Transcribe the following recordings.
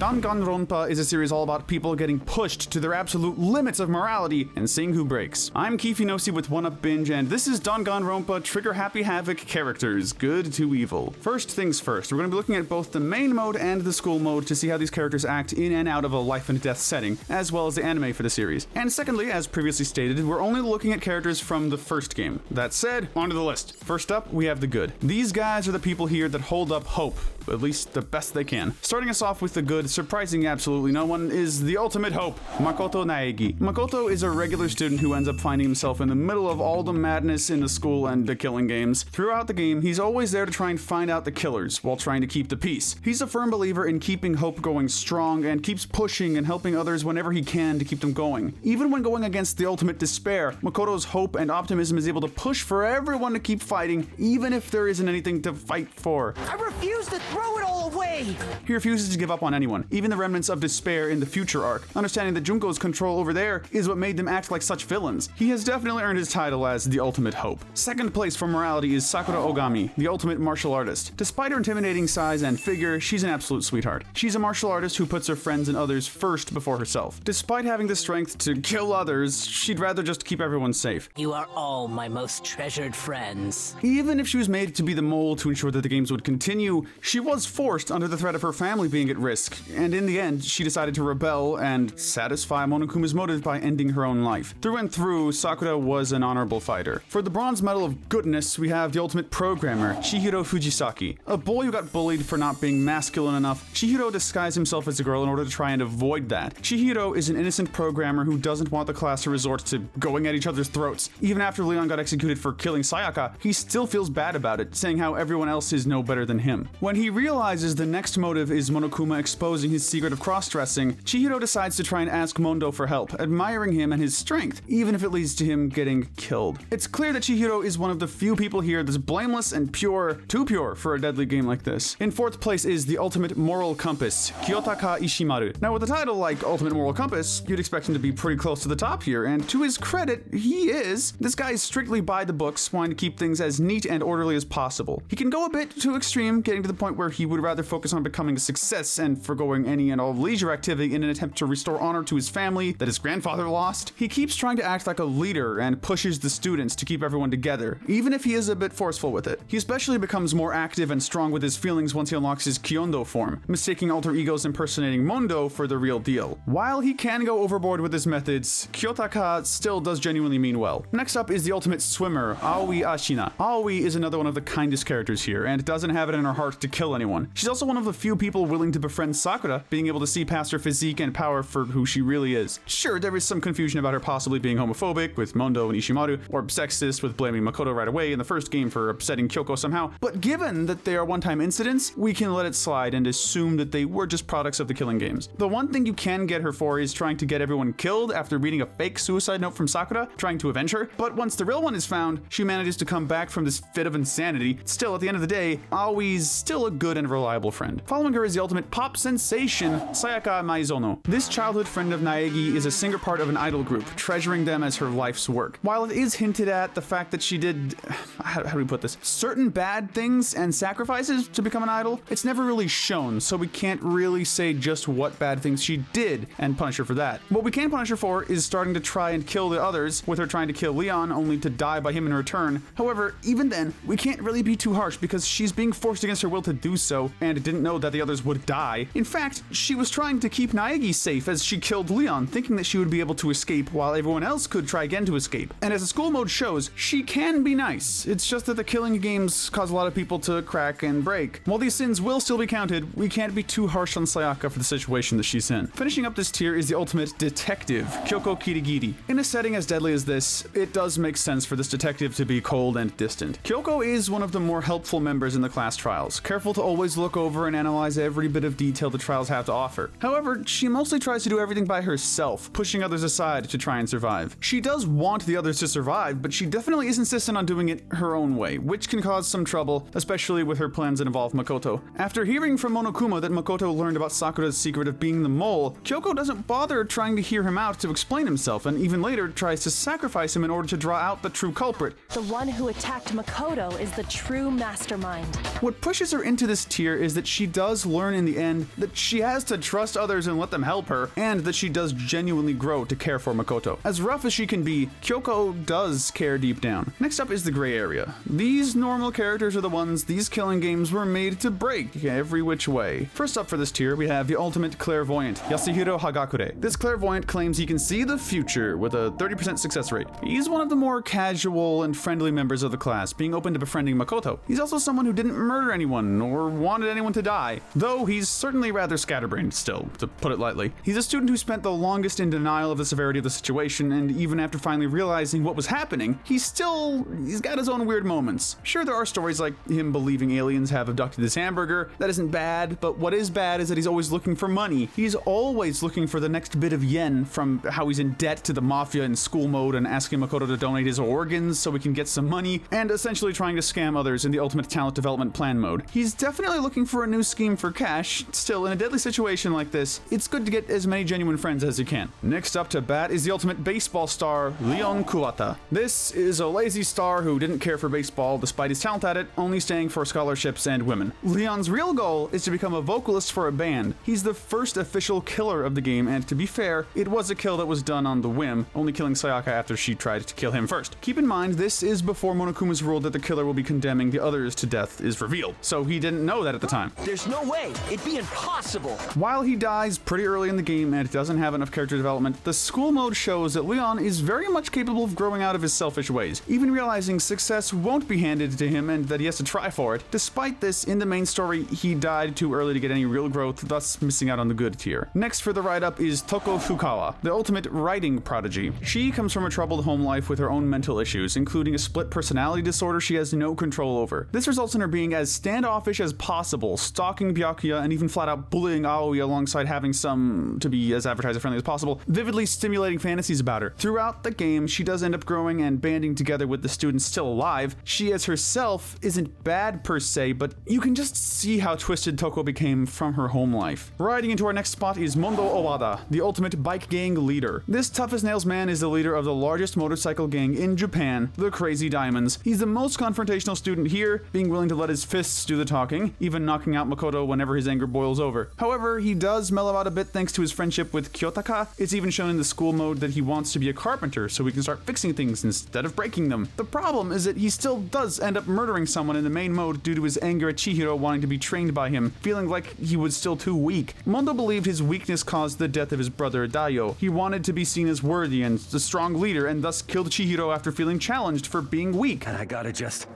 Danganronpa is a series all about people getting pushed to their absolute limits of morality and seeing who breaks. I'm Kifinosi with One Up Binge, and this is Danganronpa Trigger Happy Havoc characters, good to evil. First things first, we're going to be looking at both the main mode and the school mode to see how these characters act in and out of a life and death setting, as well as the anime for the series. And secondly, as previously stated, we're only looking at characters from the first game. That said, onto the list. First up, we have the good. These guys are the people here that hold up hope, at least the best they can. Starting us off with the good, surprising absolutely no one, is the ultimate hope, Makoto Naegi. Makoto is a regular student who ends up finding himself in the middle of all the madness in the school and the killing games. Throughout the game, he's always there to try and find out the killers, while trying to keep the peace. He's a firm believer in keeping hope going strong, and keeps pushing and helping others whenever he can to keep them going. Even when going against the ultimate despair, Makoto's hope and optimism is able to push for everyone to keep fighting, even if there isn't anything to fight for. I refuse to throw it all away! He refuses to give up on anyone, even the remnants of despair in the future arc, understanding that Junko's control over there is what made them act like such villains. He has definitely earned his title as the ultimate hope. Second place for morality is Sakura Ogami, the ultimate martial artist. Despite her intimidating size and figure, she's an absolute sweetheart. She's a martial artist who puts her friends and others first before herself. Despite having the strength to kill others, she'd rather just keep everyone safe. You are all my most treasured friends. Even if she was made to be the mole to ensure that the games would continue, she was forced under the threat of her family being at risk, and in the end, she decided to rebel and satisfy Monokuma's motive by ending her own life. Through and through, Sakura was an honorable fighter. For the bronze medal of goodness, we have the ultimate programmer, Chihiro Fujisaki. A boy who got bullied for not being masculine enough, Chihiro disguised himself as a girl in order to try and avoid that. Chihiro is an innocent programmer who doesn't want the class to resort to going at each other's throats. Even after Leon got executed for killing Sayaka, he still feels bad about it, saying how everyone else is no better than him. When he realizes the next motive is Monokuma exposing his secret of cross-dressing, Chihiro decides to try and ask Mondo for help, admiring him and his strength, even if it leads to him getting killed. It's clear that Chihiro is one of the few people here that's blameless and pure, too pure for a deadly game like this. In fourth place is the ultimate moral compass, Kiyotaka Ishimaru. Now with a title like Ultimate Moral Compass, you'd expect him to be pretty close to the top here, and to his credit, he is. This guy is strictly by the books, wanting to keep things as neat and orderly as possible. He can go a bit too extreme, getting to the point where he would rather focus on becoming a success and foregoing any and all leisure activity in an attempt to restore honor to his family that his grandfather lost. He keeps trying to act like a leader and pushes the students to keep everyone together, even if he is a bit forceful with it. He especially becomes more active and strong with his feelings once he unlocks his Kyondo form, mistaking alter egos impersonating Mondo for the real deal. While he can go overboard with his methods, Kiyotaka still does genuinely mean well. Next up is the ultimate swimmer, Aoi Ashina. Aoi is another one of the kindest characters here, and doesn't have it in her heart to kill anyone. She's also one of the few people willing to befriend Sakura, being able to see past her physique and power for who she really is. Sure, there is some confusion about her possibly being homophobic with Mondo and Ishimaru, or sexist with blaming Makoto right away in the first game for upsetting Kyoko somehow, but given that they are one-time incidents, we can let it slide and assume that they were just products of the killing games. The one thing you can get her for is trying to get everyone killed after reading a fake suicide note from Sakura, trying to avenge her, but once the real one is found, she manages to come back from this fit of insanity. Still, at the end of the day, Aoi's still a good and reliable friend. Following her is the ultimate pop sensation, Sayaka Maizono. This childhood friend of Naegi is a singer part of an idol group, treasuring them as her life's work. While it is hinted at the fact that she did, how do we put this, certain bad things and sacrifices to become an idol, it's never really shown, so we can't really say just what bad things she did and punish her for that. What we can punish her for is starting to try and kill the others, with her trying to kill Leon only to die by him in return. However, even then, we can't really be too harsh because she's being forced against her will to do so, and didn't know that the others would die. In fact, she was trying to keep Naegi safe as she killed Leon, thinking that she would be able to escape while everyone else could try again to escape. And as the school mode shows, she can be nice. It's just that the killing games cause a lot of people to crack and break. While these sins will still be counted, we can't be too harsh on Sayaka for the situation that she's in. Finishing up this tier is the ultimate detective, Kyoko Kirigiri. In a setting as deadly as this, it does make sense for this detective to be cold and distant. Kyoko is one of the more helpful members in the class trials, careful to always look over and analyze every bit of detail the trials have to offer. However, she mostly tries to do everything by herself, pushing others aside to try and survive. She does want the others to survive, but she definitely is insistent on doing it her own way, which can cause some trouble, especially with her plans that involve Makoto. After hearing from Monokuma that Makoto learned about Sakura's secret of being the mole, Kyoko doesn't bother trying to hear him out to explain himself, and even later tries to sacrifice him in order to draw out the true culprit. The one who attacked Makoto is the true mastermind. What pushes her into this tier is that she does learn in the end that she has to trust others and let them help her, and that she does genuinely grow to care for Makoto. As rough as she can be, Kyoko does care deep down. Next up is the gray area. These normal characters are the ones these killing games were made to break every which way. First up for this tier, we have the ultimate clairvoyant, Yasuhiro Hagakure. This clairvoyant claims he can see the future with a 30% success rate. He's one of the more casual and friendly members of the class, being open to befriending Makoto. He's also someone who didn't murder anyone or wanted anyone to die, though he's certainly rather scatterbrained still, to put it lightly. He's a student who spent the longest in denial of the severity of the situation, and even after finally realizing what was happening, he's got his own weird moments. Sure, there are stories like him believing aliens have abducted his hamburger. That isn't bad, but what is bad is that he's always looking for money. He's always looking for the next bit of yen, from how he's in debt to the mafia in school mode and asking Makoto to donate his organs so we can get some money, and essentially trying to scam others in the ultimate talent development plan mode. He's definitely looking for a new scheme for cash. Still, in a deadly situation like this, it's good to get as many genuine friends as you can. Next up to bat is the ultimate baseball star, Leon Kuwata. This is a lazy star who didn't care for baseball despite his talent at it, only staying for scholarships and women. Leon's real goal is to become a vocalist for a band. He's the first official killer of the game, and to be fair, it was a kill that was done on the whim, only killing Sayaka after she tried to kill him first. Keep in mind, this is before Monokuma's rule that the killer will be condemning the others to death is revealed, so he didn't know that at the time. There's no way. It'd be impossible. While he dies pretty early in the game and doesn't have enough character development, the school mode shows that Leon is very much capable of growing out of his selfish ways, even realizing success won't be handed to him and that he has to try for it. Despite this, in the main story, he died too early to get any real growth, thus missing out on the good tier. Next for the write-up is Toko Fukawa, the ultimate writing prodigy. She comes from a troubled home life with her own mental issues, including a split personality disorder she has no control over. This results in her being as standoffish as possible, stalking Byakuya and even flat out bullying Aoi alongside having some, to be as advertiser friendly as possible, vividly stimulating fantasies about her. Throughout the game, she does end up growing and banding together with the students still alive. She as herself isn't bad per se, but you can just see how twisted Toko became from her home life. Riding into our next spot is Mondo Owada, the ultimate bike gang leader. This tough-as-nails man is the leader of the largest motorcycle gang in Japan, the Crazy Diamonds. He's the most confrontational student here, being willing to let his fists do the talking, even knocking out Makoto whenever his anger boils over. However, he does mellow out a bit thanks to his friendship with Kyotaka. It's even shown in the school mode that he wants to be a carpenter so he can start fixing things instead of breaking them. The problem is that he still does end up murdering someone in the main mode due to his anger at Chihiro wanting to be trained by him, feeling like he was still too weak. Mondo believed his weakness caused the death of his brother Daio. He wanted to be seen as worthy and a strong leader, and thus killed Chihiro after feeling challenged for being weak. And I gotta just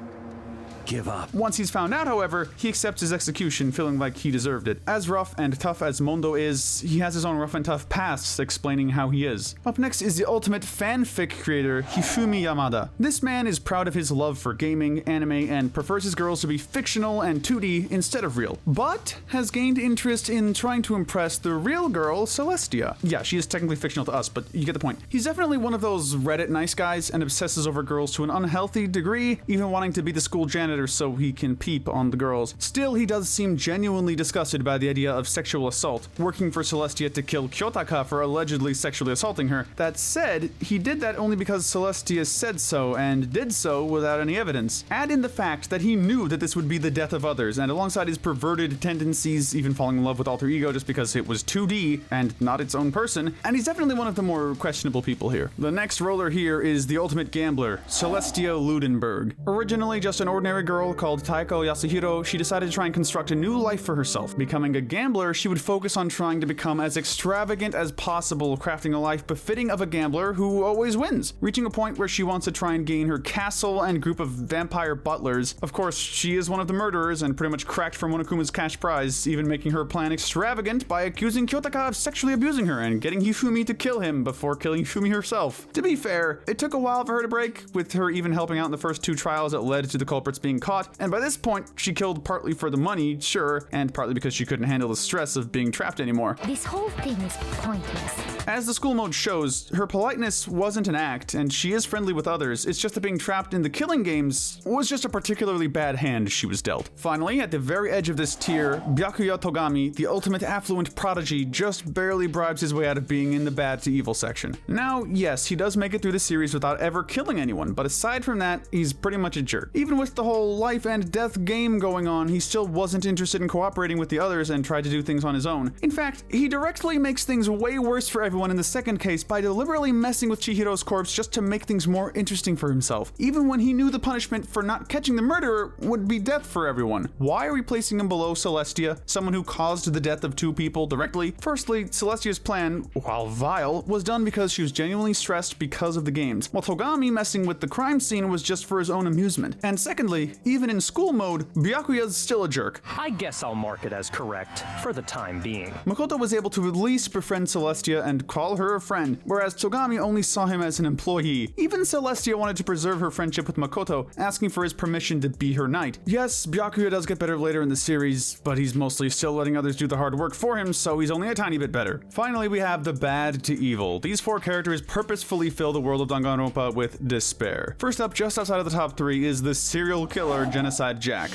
give up. Once he's found out, however, he accepts his execution, feeling like he deserved it. As rough and tough as Mondo is, he has his own rough and tough past explaining how he is. Up next is the ultimate fanfic creator, Hifumi Yamada. This man is proud of his love for gaming, anime, and prefers his girls to be fictional and 2D instead of real, but has gained interest in trying to impress the real girl, Celestia. Yeah, she is technically fictional to us, but you get the point. He's definitely one of those Reddit nice guys and obsesses over girls to an unhealthy degree, even wanting to be the school janitor so he can peep on the girls. Still, he does seem genuinely disgusted by the idea of sexual assault, working for Celestia to kill Kyotaka for allegedly sexually assaulting her. That said, he did that only because Celestia said so, and did so without any evidence. Add in the fact that he knew that this would be the death of others, and alongside his perverted tendencies, even falling in love with Alter Ego just because it was 2D and not its own person, and he's definitely one of the more questionable people here. The next roller here is the ultimate gambler, Celestia Ludenberg. Originally just an ordinary girl called Taiko Yasuhiro, she decided to try and construct a new life for herself. Becoming a gambler, she would focus on trying to become as extravagant as possible, crafting a life befitting of a gambler who always wins, reaching a point where she wants to try and gain her castle and group of vampire butlers. Of course, she is one of the murderers and pretty much cracked for Monokuma's cash prize, even making her plan extravagant by accusing Kyotaka of sexually abusing her and getting Hifumi to kill him before killing Hifumi herself. To be fair, it took a while for her to break, with her even helping out in the first 2 trials that led to the culprits being caught, and by this point, she killed partly for the money, sure, and partly because she couldn't handle the stress of being trapped anymore. This whole thing is pointless. As the school mode shows, her politeness wasn't an act, and she is friendly with others. It's just that being trapped in the killing games was just a particularly bad hand she was dealt. Finally, at the very edge of this tier, Byakuya Togami, the ultimate affluent prodigy, just barely bribes his way out of being in the bad to evil section. Now, yes, he does make it through the series without ever killing anyone, but aside from that, he's pretty much a jerk. Even with the whole whole life and death game going on, he still wasn't interested in cooperating with the others and tried to do things on his own. In fact, he directly makes things way worse for everyone in the second case by deliberately messing with Chihiro's corpse just to make things more interesting for himself, even when he knew the punishment for not catching the murderer would be death for everyone. Why are we placing him below Celestia, someone who caused the death of 2 people directly? Firstly, Celestia's plan, while vile, was done because she was genuinely stressed because of the games, while Togami messing with the crime scene was just for his own amusement. And secondly, even in school mode, Byakuya's still a jerk. I guess I'll mark it as correct, for the time being. Makoto was able to at least befriend Celestia and call her a friend, whereas Togami only saw him as an employee. Even Celestia wanted to preserve her friendship with Makoto, asking for his permission to be her knight. Yes, Byakuya does get better later in the series, but he's mostly still letting others do the hard work for him, so he's only a tiny bit better. Finally, we have the bad to evil. These 4 characters purposefully fill the world of Danganronpa with despair. First up, just outside of the top 3, is the serial killer Genocide Jack.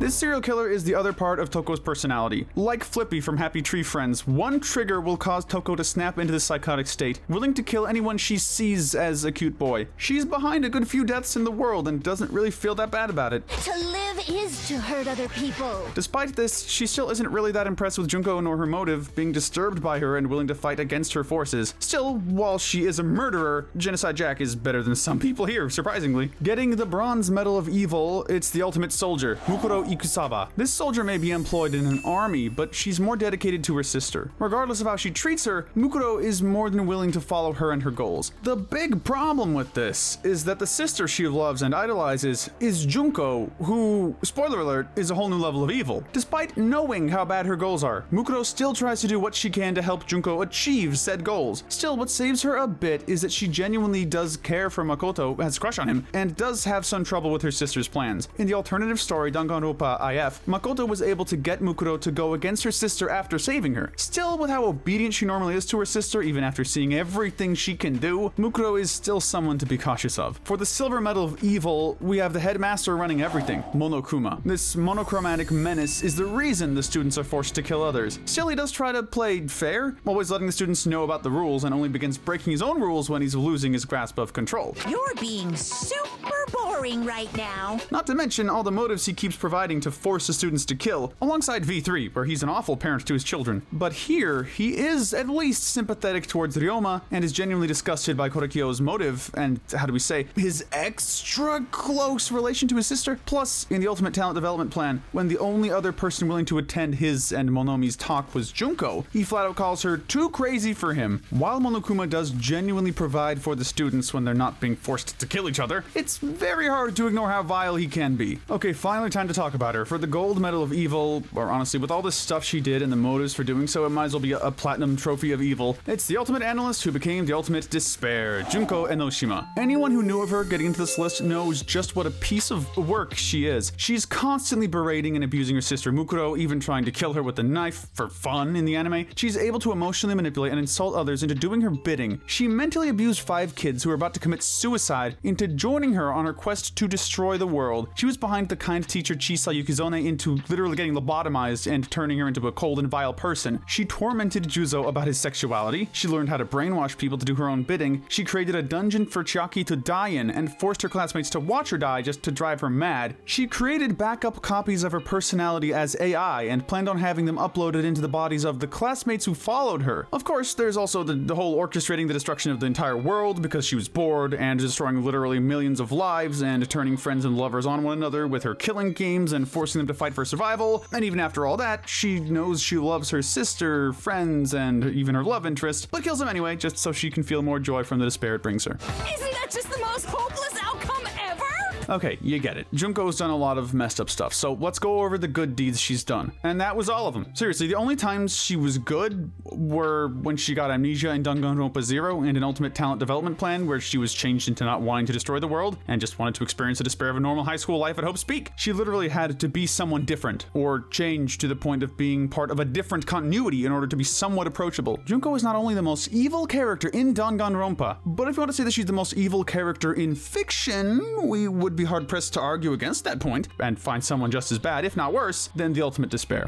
This serial killer is the other part of Toko's personality. Like Flippy from Happy Tree Friends, one trigger will cause Toko to snap into this psychotic state, willing to kill anyone she sees as a cute boy. She's behind a good few deaths in the world and doesn't really feel that bad about it. To live is to hurt other people. Despite this, she still isn't really that impressed with Junko nor her motive, being disturbed by her and willing to fight against her forces. Still, while she is a murderer, Genocide Jack is better than some people here, surprisingly. Getting the Bronze Medal of Evil, it's the ultimate soldier, Mukuro Ikusaba. This soldier may be employed in an army, but she's more dedicated to her sister. Regardless of how she treats her, Mukuro is more than willing to follow her and her goals. The big problem with this is that the sister she loves and idolizes is Junko, who, spoiler alert, is a whole new level of evil. Despite knowing how bad her goals are, Mukuro still tries to do what she can to help Junko achieve said goals. Still, what saves her a bit is that she genuinely does care for Makoto, has a crush on him, and does have some trouble with her sister's plans. In the alternative story, Danganronpa IF, Makoto was able to get Mukuro to go against her sister after saving her. Still, with how obedient she normally is to her sister, even after seeing everything she can do, Mukuro is still someone to be cautious of. For the Silver Medal of Evil, we have the headmaster running everything, Monokuma. This monochromatic menace is the reason the students are forced to kill others. Still, he does try to play fair, always letting the students know about the rules, and only begins breaking his own rules when he's losing his grasp of control. You're being super boring right now. Not to mention all the motives he keeps providing to force the students to kill, alongside V3, where he's an awful parent to his children. But here, he is at least sympathetic towards Ryoma, and is genuinely disgusted by Korekyo's motive, and how do we say, his extra close relation to his sister. Plus, in the Ultimate Talent Development Plan, when the only other person willing to attend his and Monomi's talk was Junko, he flat out calls her too crazy for him. While Monokuma does genuinely provide for the students when they're not being forced to kill each other, it's very hard to ignore how vile he can be. Okay, finally time to talk about her. For the Gold Medal of Evil, or honestly, with all this stuff she did and the motives for doing so, it might as well be a platinum trophy of evil. It's the ultimate analyst who became the ultimate despair, Junko Enoshima. Anyone who knew of her getting into this list knows just what a piece of work she is. She's constantly berating and abusing her sister Mukuro, even trying to kill her with a knife for fun in the anime. She's able to emotionally manipulate and insult others into doing her bidding. She mentally abused 5 kids who were about to commit suicide into joining her on her quest to destroy the world. She was behind the kind teacher Chisa Yukizone into literally getting lobotomized and turning her into a cold and vile person. She tormented Juzo about his sexuality. She learned how to brainwash people to do her own bidding. She created a dungeon for Chiaki to die in and forced her classmates to watch her die just to drive her mad. She created backup copies of her personality as AI and planned on having them uploaded into the bodies of the classmates who followed her. Of course, there's also the whole orchestrating the destruction of the entire world because she was bored and destroying literally millions of lives and turning friends and lovers on one another with her killing games and forcing them to fight for survival. And even after all that, she knows she loves her sister, friends, and even her love interest, but kills them anyway just so she can feel more joy from the despair it brings her. Isn't that just the most hopeless outcome ever? Okay, you get it. Junko's done a lot of messed up stuff, so let's go over the good deeds she's done. And that was all of them. Seriously, the only times she was good were when she got amnesia in Danganronpa 0 and an Ultimate Talent Development Plan where she was changed into not wanting to destroy the world and just wanted to experience the despair of a normal high school life at Hope's Peak. She literally had to be someone different or change to the point of being part of a different continuity in order to be somewhat approachable. Junko is not only the most evil character in Danganronpa, but if you want to say that she's the most evil character in fiction, we would be hard-pressed to argue against that point and find someone just as bad, if not worse, than the Ultimate Despair.